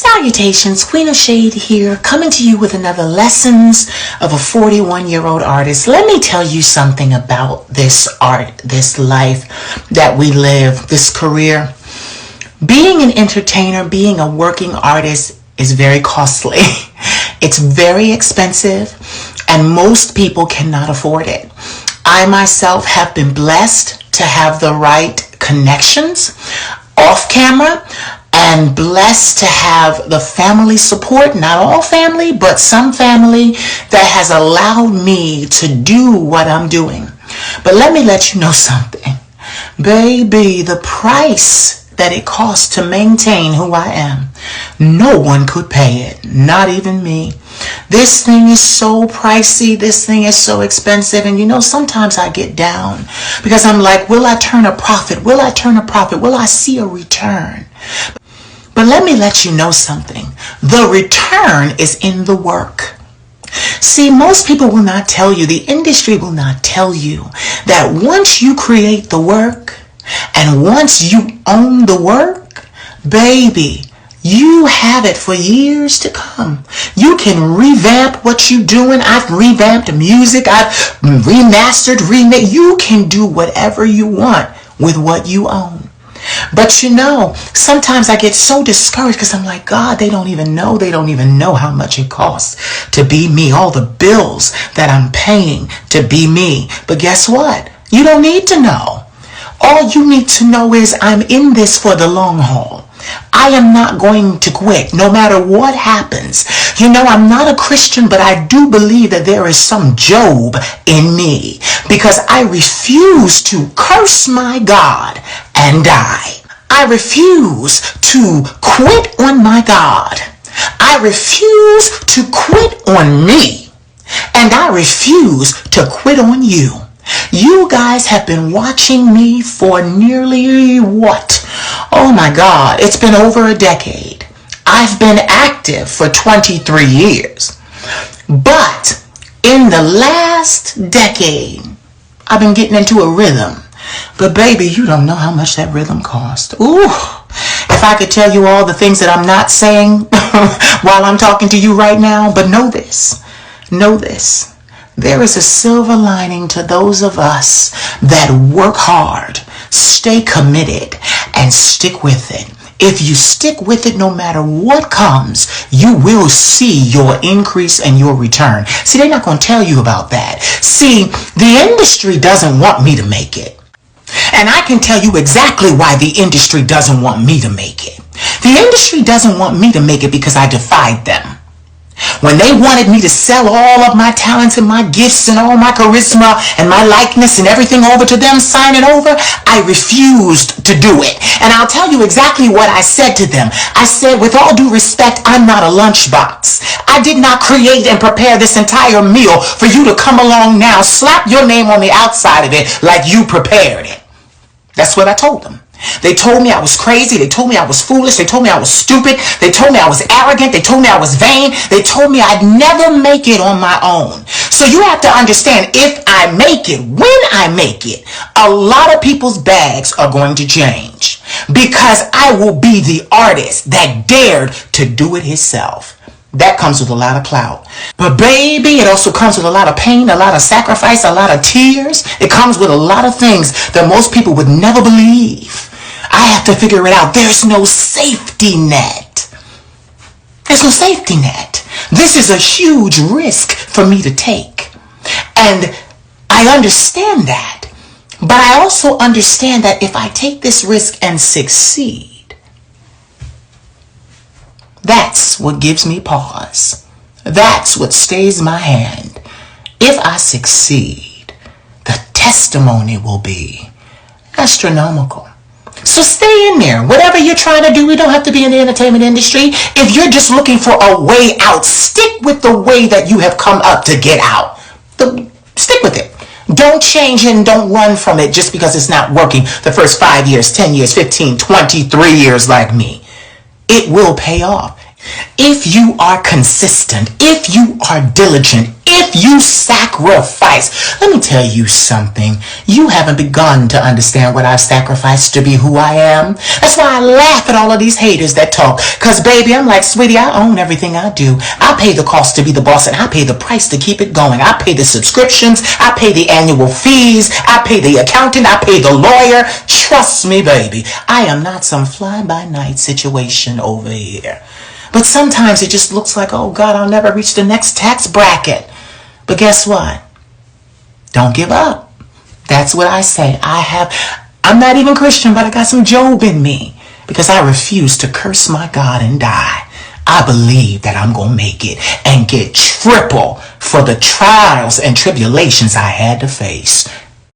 Salutations, Queen of Shade here, coming to you with another Lessons of a 41-year-old artist. Let me tell you something about this art, this life that we live, this career. Being an entertainer, being a working artist is very costly. It's very expensive, and most people cannot afford it. I myself have been blessed to have the right connections off camera, and blessed to have the family support, not all family, but some family that has allowed me to do what I'm doing. But let me let you know something. Baby, the price that it costs to maintain who I am, no one could pay it, not even me. This thing is so pricey, this thing is so expensive, and you know, sometimes I get down because I'm like, will I turn a profit? Will I turn a profit? Will I see a return? But let me let you know something. The return is in the work. See, most people will not tell you, the industry will not tell you that once you create the work and once you own the work, baby, you have it for years to come. You can revamp what you're doing. I've revamped music. I've remastered, remade. You can do whatever you want with what you own. But you know, sometimes I get so discouraged because I'm like, God, they don't even know how much it costs to be me, all the bills that I'm paying to be me. But guess what? You don't need to know. All you need to know is I'm in this for the long haul. I am not going to quit no matter what happens. You know, I'm not a Christian, but I do believe that there is some Job in me because I refuse to curse my God and die. I refuse to quit on my God. I refuse to quit on me. And I refuse to quit on you. You guys have been watching me for nearly what? Oh my God, it's been over a decade. I've been active for 23 years. But in the last decade, I've been getting into a rhythm. But baby, you don't know how much that rhythm cost. Ooh, if I could tell you all the things that I'm not saying while I'm talking to you right now, but know this. There is a silver lining to those of us that work hard, stay committed, and stick with it. If you stick with it, no matter what comes, you will see your increase and your return. See, they're not going to tell you about that. See, the industry doesn't want me to make it. And I can tell you exactly why the industry doesn't want me to make it. The industry doesn't want me to make it because I defied them. When they wanted me to sell all of my talents and my gifts and all my charisma and my likeness and everything over to them, sign it over, I refused to do it. And I'll tell you exactly what I said to them. I said, with all due respect, I'm not a lunchbox. I did not create and prepare this entire meal for you to come along now, slap your name on the outside of it like you prepared it. That's what I told them. They told me I was crazy. They told me I was foolish. They told me I was stupid. They told me I was arrogant. They told me I was vain. They told me I'd never make it on my own. So you have to understand, if I make it, when I make it, a lot of people's bags are going to change because I will be the artist that dared to do it himself. That comes with a lot of clout. But baby, it also comes with a lot of pain, a lot of sacrifice, a lot of tears. It comes with a lot of things that most people would never believe. I have to figure it out. There's no safety net. There's no safety net. This is a huge risk for me to take. And I understand that. But I also understand that if I take this risk and succeed, that's what gives me pause. That's what stays my hand. If I succeed, the testimony will be astronomical. So stay in there. Whatever you're trying to do, we don't have to be in the entertainment industry. If you're just looking for a way out, stick with the way that you have come up to get out. Stick with it. Don't change and don't run from it just because it's not working the first 5 years, 10 years, 15, 23 years like me. It will pay off. If you are consistent, if you are diligent, if you sacrifice, let me tell you something. You haven't begun to understand what I've sacrificed to be who I am. That's why I laugh at all of these haters that talk. Because, baby, I'm like, sweetie, I own everything I do. I pay the cost to be the boss, and I pay the price to keep it going. I pay the subscriptions. I pay the annual fees. I pay the accountant. I pay the lawyer. Trust me, baby. I am not some fly-by-night situation over here. But sometimes it just looks like, oh God, I'll never reach the next tax bracket. But guess what? Don't give up. That's what I say. I'm not even Christian, but I got some Job in me because I refuse to curse my God and die. I believe that I'm going to make it and get triple for the trials and tribulations I had to face.